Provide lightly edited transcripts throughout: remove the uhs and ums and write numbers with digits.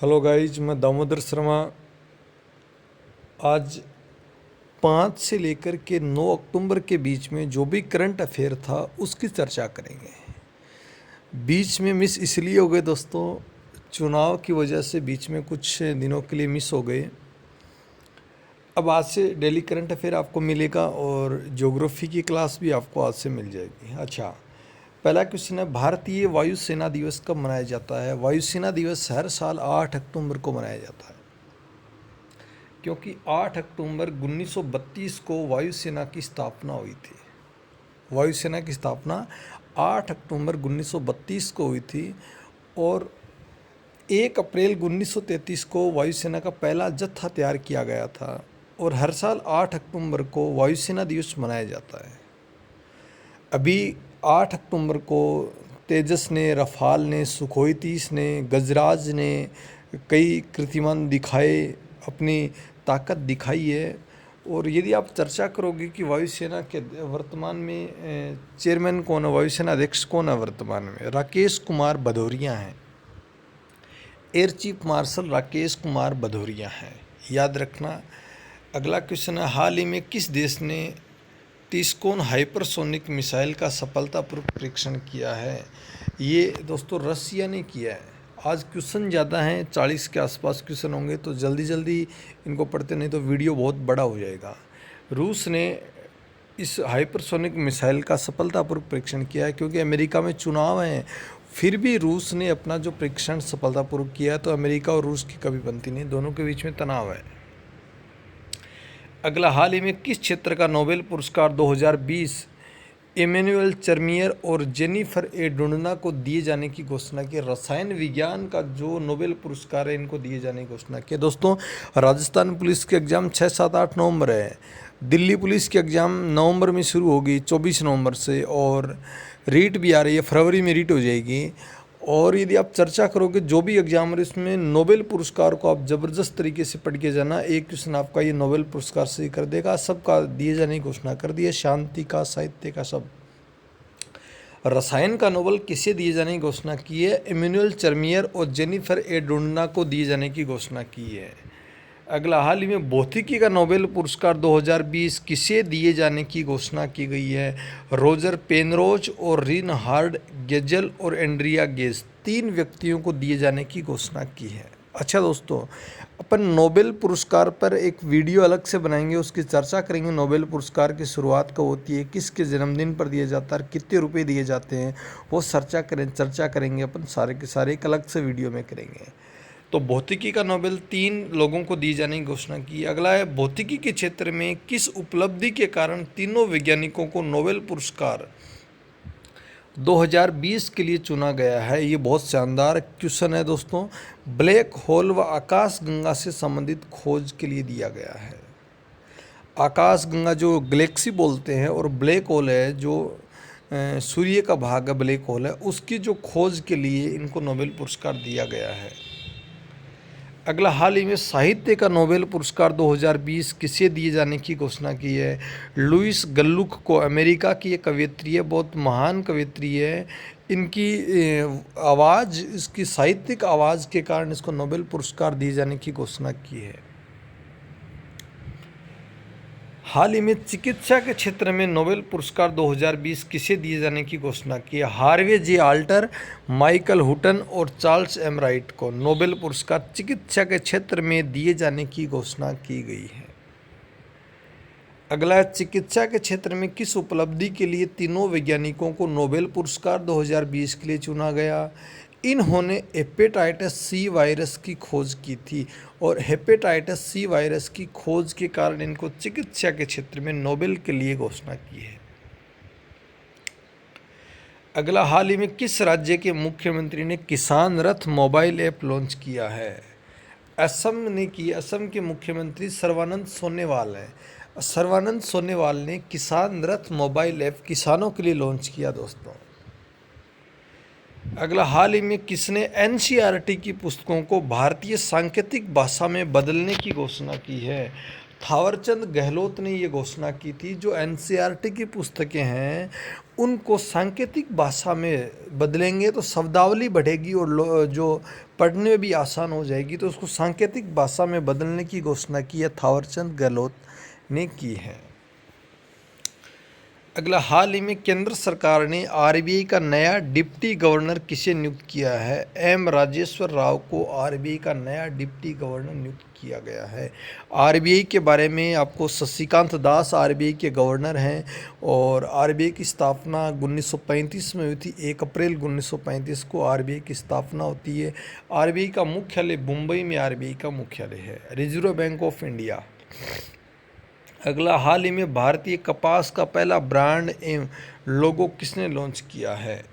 Hello guys, मैं दामोदर शर्मा। आज 5 से लेकर के 9 अक्टूबर के बीच में जो भी करंट अफेयर था उसकी चर्चा करेंगे। बीच में मिस इसलिए हो गए दोस्तों, चुनाव की वजह से बीच में कुछ दिनों के लिए मिस हो गए। अब आज से डेली करंट अफेयर आपको मिलेगा और ज्योग्राफी की क्लास भी आपको आज से मिल जाएगी। अच्छा, पहला क्वेश्चन है, भारतीय वायुसेना दिवस कब मनाया जाता है? वायुसेना दिवस हर साल 8 अक्टूबर को मनाया जाता है, क्योंकि 8 अक्टूबर 1932 को वायुसेना की स्थापना हुई थी। वायुसेना की स्थापना 8 अक्टूबर 1932 को हुई थी और 1 अप्रैल 1933 को वायुसेना का पहला जत्था तैयार किया गया था और हर साल 8 अक्टूबर को वायुसेना दिवस मनाया जाता है। अभी 8 अक्टूबर को तेजस ने, रफाल ने, सुखोई 30 ने, गजराज ने कई कीर्तिमान दिखाए, अपनी ताकत दिखाई है। और यदि आप चर्चा करोगे कि वायुसेना के वर्तमान में चेयरमैन कौन है, वायुसेना अध्यक्ष कौन है वर्तमान में, राकेश कुमार भदौरिया हैं। Air chief marshal Rakesh Kumar Bhadauria हैं, याद रखना। अगला क्वेश्चन है, हाल ही में किस देश ने टिस्कोन हाइपरसोनिक मिसाइल का सफलतापूर्वक परीक्षण किया है? ये दोस्तों रसिया ने किया है। आज क्वेश्चन ज़्यादा हैं, 40 के आसपास क्वेश्चन होंगे, तो जल्दी जल्दी इनको पढ़ते, नहीं तो वीडियो बहुत बड़ा हो जाएगा। रूस ने इस हाइपरसोनिक मिसाइल का सफलतापूर्वक परीक्षण किया है, क्योंकि अमेरिका में चुनाव हैं, फिर भी रूस ने अपना जो परीक्षण सफलतापूर्वक किया है। तो अमेरिका और रूस की कभी बनती नहीं, दोनों के बीच में तनाव है। अगला, हाल ही में किस क्षेत्र का नोबेल पुरस्कार 2020 इमैनुअल चर्मियर और जेनिफर ए डुंडना को दिए जाने की घोषणा की? रसायन विज्ञान का जो नोबेल पुरस्कार है, इनको दिए जाने की घोषणा की। दोस्तों, राजस्थान पुलिस के एग्ज़ाम 6, 7, 8 नवंबर है। दिल्ली पुलिस की एग्ज़ाम नवंबर में शुरू होगी, 24 नवंबर से, और रीट भी आ रही है, फरवरी में रीट हो जाएगी। और यदि आप चर्चा करोगे जो भी एग्जाम है, इसमें नोबेल पुरस्कार को आप ज़बरदस्त तरीके से पढ़ के जाना। एक क्वेश्चन आपका ये नोबेल पुरस्कार से कर देगा। सबका दिए जाने की घोषणा कर दी है, शांति का, साहित्य का, सब। रसायन का नोबेल किसे दिए जाने की घोषणा की है? इमैनुअल चर्मियर और जेनिफर ए डुंडना को दिए जाने की घोषणा की है। अगला, हाल ही में भौतिकी का नोबेल पुरस्कार 2020 किसे दिए जाने की घोषणा की गई है? रोजर पेनरोज और रिनहार्ड गेजल और एंड्रिया गेज, 3 व्यक्तियों को दिए जाने की घोषणा की है। अच्छा दोस्तों, अपन नोबेल पुरस्कार पर एक वीडियो अलग से बनाएंगे, उसकी चर्चा करेंगे। नोबेल पुरस्कार की शुरुआत कब होती है, किसके जन्मदिन पर दिया जाता है, कितने रुपए दिए जाते हैं, वो चर्चा करेंगे अपन, सारे के सारे एक अलग से वीडियो में करेंगे। तो भौतिकी का नोबेल 3 लोगों को दी जाने की घोषणा की। अगला है, भौतिकी के क्षेत्र में किस उपलब्धि के कारण तीनों वैज्ञानिकों को नोबेल पुरस्कार 2020 के लिए चुना गया है? ये बहुत शानदार क्वेश्चन है दोस्तों। ब्लैक होल व आकाश गंगा से संबंधित खोज के लिए दिया गया है। आकाश गंगा जो गैलेक्सी बोलते हैं, और ब्लैक होल है जो सूर्य का भाग है, ब्लैक होल है, उसकी जो खोज के लिए इनको नोबेल पुरस्कार दिया गया है। अगला, हाल ही में साहित्य का नोबेल पुरस्कार 2020 किसे दिए जाने की घोषणा की है? लुइस गल्लुक को। अमेरिका की एक कवयित्री है, बहुत महान कवयित्री है। इनकी आवाज़, इसकी साहित्यिक आवाज़ के कारण इसको नोबेल पुरस्कार दिए जाने की घोषणा की है। हाल ही में चिकित्सा के क्षेत्र में नोबेल पुरस्कार 2020 किसे दिए जाने की घोषणा की है? हार्वे जे आल्टर, माइकल हुटन और चार्ल्स एम राइट को नोबेल पुरस्कार चिकित्सा के क्षेत्र में दिए जाने की घोषणा की गई है। अगला, चिकित्सा के क्षेत्र में किस उपलब्धि के लिए तीनों वैज्ञानिकों को नोबेल पुरस्कार 2020 के लिए चुना गया? इन्होंने हेपेटाइटिस सी वायरस की खोज की थी, और हेपेटाइटिस सी वायरस की खोज के कारण इनको चिकित्सा के क्षेत्र में नोबेल के लिए घोषणा की है। अगला, हाल ही में किस राज्य के मुख्यमंत्री ने किसान रथ मोबाइल ऐप लॉन्च किया है? असम ने की। असम के मुख्यमंत्री सर्बानंद सोनोवाल हैं। सर्बानंद सोनोवाल ने किसान रथ मोबाइल ऐप किसानों के लिए लॉन्च किया दोस्तों। अगला, हाल ही में किसने एनसीईआरटी की पुस्तकों को भारतीय सांकेतिक भाषा में बदलने की घोषणा की है? थावरचंद गहलोत ने ये घोषणा की थी, जो एनसीईआरटी की पुस्तकें हैं उनको सांकेतिक भाषा में बदलेंगे तो शब्दावली बढ़ेगी और जो पढ़ने में भी आसान हो जाएगी, तो उसको सांकेतिक भाषा में बदलने की घोषणा की है थावरचंद गहलोत ने की है। अगला, हाल ही में केंद्र सरकार ने आरबीआई का नया डिप्टी गवर्नर किसे नियुक्त किया है? एम राजेश्वर राव को आरबीआई का नया डिप्टी गवर्नर नियुक्त किया गया है। आरबीआई के बारे में आपको शशिकांत दास आरबीआई के गवर्नर हैं और आरबीआई की स्थापना 1935 में हुई थी। 1 अप्रैल 1935 को आरबीआई की स्थापना होती है। आरबीआई का मुख्यालय मुंबई में आरबीआई का मुख्यालय है। Reserve bank of India. अगला, हाल ही में भारतीय कपास का पहला ब्रांड एवं लोगो किसने लॉन्च किया है?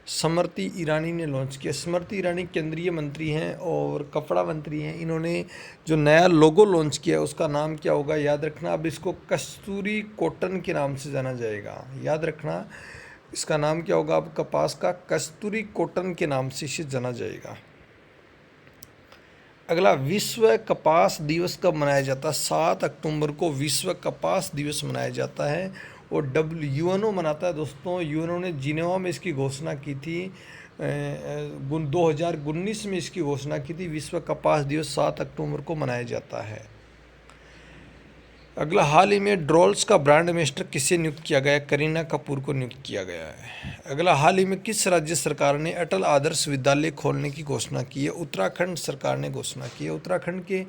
स्मृति ईरानी ने लॉन्च किया। स्मृति ईरानी केंद्रीय मंत्री हैं और कपड़ा मंत्री हैं। इन्होंने जो नया लोगो लॉन्च किया है उसका नाम क्या होगा? याद रखना, अब इसको कस्तूरी कॉटन के नाम से जाना जाएगा। याद रखना, इसका नाम क्या होगा? अब कपास का कस्तूरी कॉटन के नाम से इसे जाना जाएगा। अगला, विश्व कपास दिवस कब मनाया जाता है? 7 अक्टूबर को विश्व कपास दिवस मनाया जाता है और यूएनओ मनाता है दोस्तों। यूएनओ ने जिनेवा में इसकी घोषणा की थी, 2019 में इसकी घोषणा की थी। विश्व कपास दिवस 7 अक्टूबर को मनाया जाता है। अगला, हाल ही में ड्रॉल्स का ब्रांड एम्बेसडर किसे नियुक्त किया गया? करीना कपूर को नियुक्त किया गया है। अगला, हाल ही में किस राज्य सरकार ने अटल आदर्श विद्यालय खोलने की घोषणा की है? उत्तराखंड सरकार ने घोषणा की है। उत्तराखंड के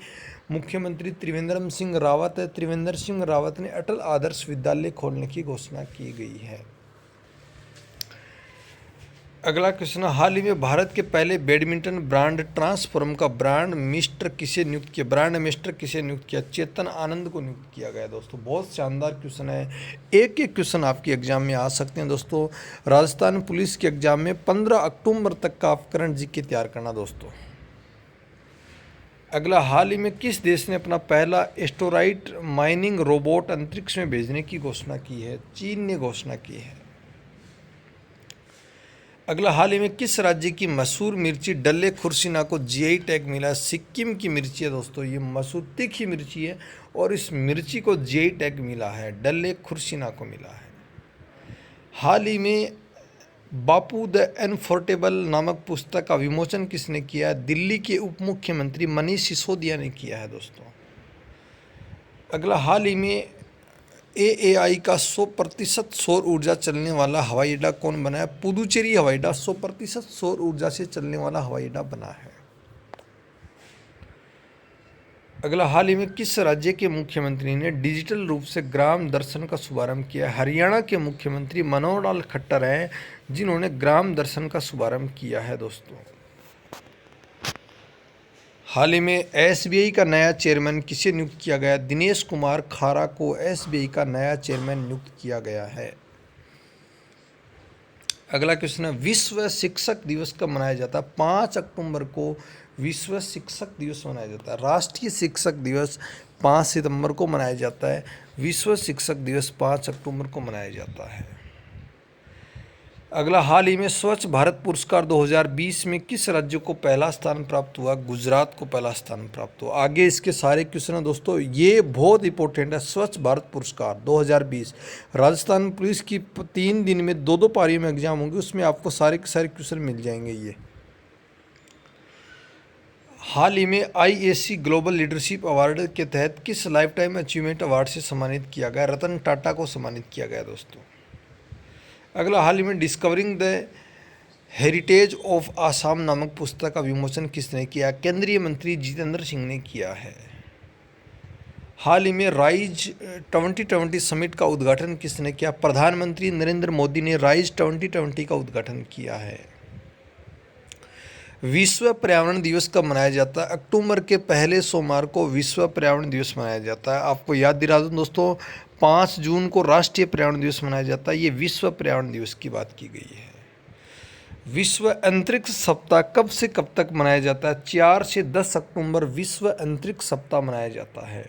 मुख्यमंत्री त्रिवेंद्र सिंह रावत है। त्रिवेंद्र सिंह रावत ने अटल आदर्श विद्यालय खोलने की घोषणा की गई है। अगला क्वेश्चन, हाल ही में भारत के पहले बैडमिंटन ब्रांड ट्रांसफॉर्म का ब्रांड मिस्टर किसे नियुक्त किया? ब्रांड मिस्टर किसे नियुक्त किया? चेतन आनंद को नियुक्त किया गया। दोस्तों बहुत शानदार क्वेश्चन है। एक एक क्वेश्चन आपके एग्जाम में आ सकते हैं दोस्तों। राजस्थान पुलिस के एग्जाम में 15 अक्टूबर तक का आप करंट जीके तैयार करना दोस्तों। अगला, हाल ही में किस देश ने अपना पहला एस्टेरॉयड माइनिंग रोबोट अंतरिक्ष में भेजने की घोषणा की है? चीन ने घोषणा की है। अगला, हाल ही में किस राज्य की मशहूर मिर्ची डल्ले खुर्सीना को जीआई टैग मिला? सिक्किम की मिर्ची है दोस्तों, ये मशहूर तीखी मिर्ची है और इस मिर्ची को जीआई टैग मिला है, डल्ले खुर्सीना को मिला है। हाल ही में बापू द अनफोर्टेबल नामक पुस्तक का विमोचन किसने किया है? दिल्ली के उप मुख्यमंत्री मनीष सिसोदिया ने किया है दोस्तों। अगला, हाल ही में एएआई का 100% सौर ऊर्जा चलने वाला हवाई अड्डा कौन बना है? पुदुचेरी हवाई अड्डा 100% सौर ऊर्जा से चलने वाला हवाई अड्डा बना है। अगला, हाल ही में किस राज्य के मुख्यमंत्री ने डिजिटल रूप से ग्राम दर्शन का शुभारंभ किया? हरियाणा के मुख्यमंत्री मनोहर लाल खट्टर हैं जिन्होंने ग्राम दर्शन का शुभारंभ किया है दोस्तों। हाल ही में एसबीआई का नया चेयरमैन किसे नियुक्त किया गया? दिनेश कुमार खारा को एसबीआई का नया चेयरमैन नियुक्त किया गया है। अगला क्वेश्चन है, विश्व शिक्षक दिवस कब मनाया जाता है? 5 अक्टूबर को विश्व शिक्षक दिवस मनाया जाता है। राष्ट्रीय शिक्षक दिवस 5 सितंबर को मनाया जाता है। विश्व शिक्षक दिवस 5 अक्टूबर को मनाया जाता है। अगला, हाल ही में स्वच्छ भारत पुरस्कार 2020 में किस राज्य को पहला स्थान प्राप्त हुआ? गुजरात को पहला स्थान प्राप्त हुआ। आगे इसके सारे क्वेश्चन हैं दोस्तों, ये बहुत इंपॉर्टेंट है। स्वच्छ भारत पुरस्कार 2020 राजस्थान पुलिस की 3 दिन में 2 पारियों में एग्जाम होंगे, उसमें आपको सारे के सारे क्वेश्चन मिल जाएंगे। ये हाल ही में आईएससी ग्लोबल लीडरशिप अवार्ड के तहत किस लाइफ टाइम अचीवमेंट अवार्ड से सम्मानित किया गया? रतन टाटा को सम्मानित किया गया दोस्तों। अगला, हाल ही में discovering the heritage of Assam नामक पुस्तक का विमोचन किसने किया? केंद्रीय मंत्री जितेंद्र सिंह ने किया है। हाल ही में राइज 2020 समिट का उद्घाटन किसने किया? प्रधानमंत्री नरेंद्र मोदी ने राइज 2020 का उद्घाटन किया है। विश्व पर्यावरण दिवस कब मनाया जाता है? अक्टूबर के पहले सोमवार को विश्व पर्यावरण दिवस मनाया जाता है। आपको याद दिला दूं दोस्तों, 5 जून को राष्ट्रीय पर्यावरण दिवस मनाया जाता है। ये विश्व पर्यावरण दिवस की बात की गई है। विश्व अंतरिक्ष सप्ताह कब से कब तक मनाया जाता है? 4 से 10 अक्टूबर विश्व अंतरिक्ष सप्ताह मनाया जाता है।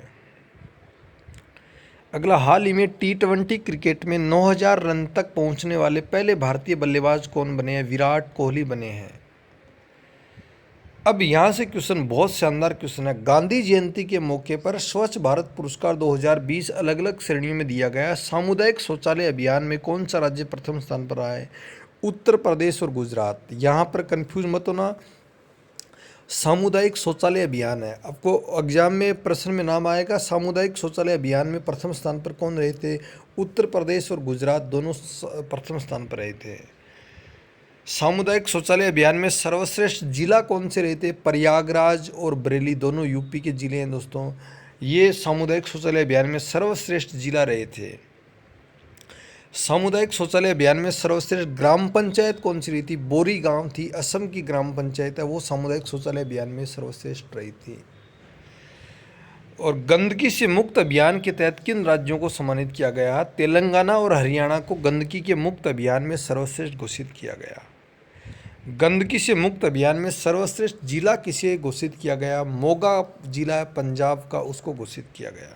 अगला, हाल ही में T20 क्रिकेट में 9000 रन तक पहुंचने वाले पहले भारतीय बल्लेबाज कौन बने हैं? विराट कोहली बने हैं। अब यहाँ से क्वेश्चन बहुत शानदार क्वेश्चन है। गांधी जयंती के मौके पर स्वच्छ भारत पुरस्कार 2020 अलग अलग श्रेणियों में दिया गया। सामुदायिक शौचालय अभियान में कौन सा राज्य प्रथम स्थान पर रहा है? उत्तर प्रदेश और गुजरात। यहाँ पर कंफ्यूज मत होना, सामुदायिक शौचालय अभियान है। आपको एग्जाम में प्रश्न में नाम आएगा। सामुदायिक शौचालय अभियान में प्रथम स्थान पर कौन रहे थे? उत्तर प्रदेश और गुजरात दोनों प्रथम स्थान पर रहे थे। सामुदायिक शौचालय अभियान में सर्वश्रेष्ठ जिला कौन से रहे थे? प्रयागराज और बरेली दोनों यूपी के जिले हैं दोस्तों। ये सामुदायिक शौचालय अभियान में सर्वश्रेष्ठ जिला रहे थे। सामुदायिक शौचालय अभियान में सर्वश्रेष्ठ ग्राम पंचायत कौन सी रही थी? बोरी गांव थी, असम की ग्राम पंचायत है, वो सामुदायिक शौचालय अभियान में सर्वश्रेष्ठ रही थी। और गंदगी से मुक्त अभियान के तहत किन राज्यों को सम्मानित किया गया? तेलंगाना और हरियाणा को गंदगी के मुक्त अभियान में सर्वश्रेष्ठ घोषित किया गया। गंदगी से मुक्त अभियान में सर्वश्रेष्ठ जिला किसे घोषित किया गया? मोगा जिला पंजाब का, उसको घोषित किया गया।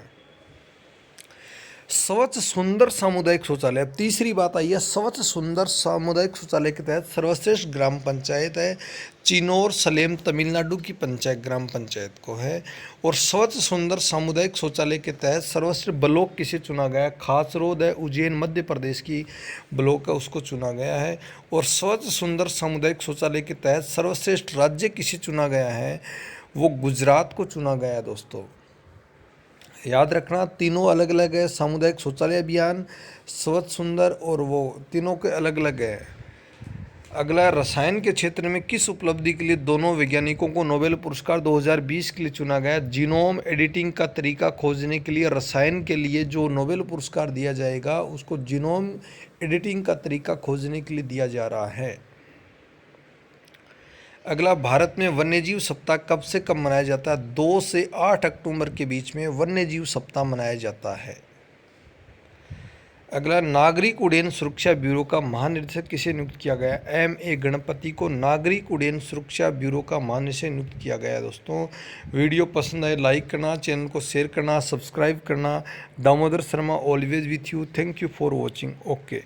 स्वच्छ सुंदर सामुदायिक शौचालय, अब तीसरी बात आई है। स्वच्छ सुंदर सामुदायिक शौचालय के तहत सर्वश्रेष्ठ ग्राम पंचायत है चिनौर सलेम तमिलनाडु की पंचायत ग्राम पंचायत को है। और स्वच्छ सुंदर सामुदायिक शौचालय के तहत सर्वश्रेष्ठ ब्लॉक किसे चुना गया? खासरोद है, उज्जैन मध्य प्रदेश की ब्लॉक है, उसको चुना गया है। और स्वच्छ सुंदर सामुदायिक शौचालय के तहत सर्वश्रेष्ठ राज्य किसे चुना गया है? वो गुजरात को चुना गया है दोस्तों। याद रखना, तीनों अलग अलग है। सामुदायिक शौचालय अभियान, स्वच्छ सुंदर, और वो तीनों के अलग अलग है। अगला, रसायन के क्षेत्र में किस उपलब्धि के लिए दोनों वैज्ञानिकों को नोबेल पुरस्कार 2020 के लिए चुना गया? जीनोम एडिटिंग का तरीका खोजने के लिए रसायन के लिए जो नोबेल पुरस्कार दिया जाएगा उसको जीनोम एडिटिंग का तरीका खोजने के लिए दिया जा रहा है। अगला, भारत में वन्यजीव सप्ताह कब से कब मनाया जाता है? 2 से 8 अक्टूबर के बीच में वन्यजीव सप्ताह मनाया जाता है। अगला, नागरिक उड्डयन सुरक्षा ब्यूरो का महानिदेशक किसे नियुक्त किया गया? M.A. गणपति को नागरिक उड्डयन सुरक्षा ब्यूरो का महानिदेशक नियुक्त किया गया। दोस्तों, वीडियो पसंद आए लाइक करना, चैनल को शेयर करना, सब्सक्राइब करना। Damodar Sharma always with you. Thank you for watching. Okay.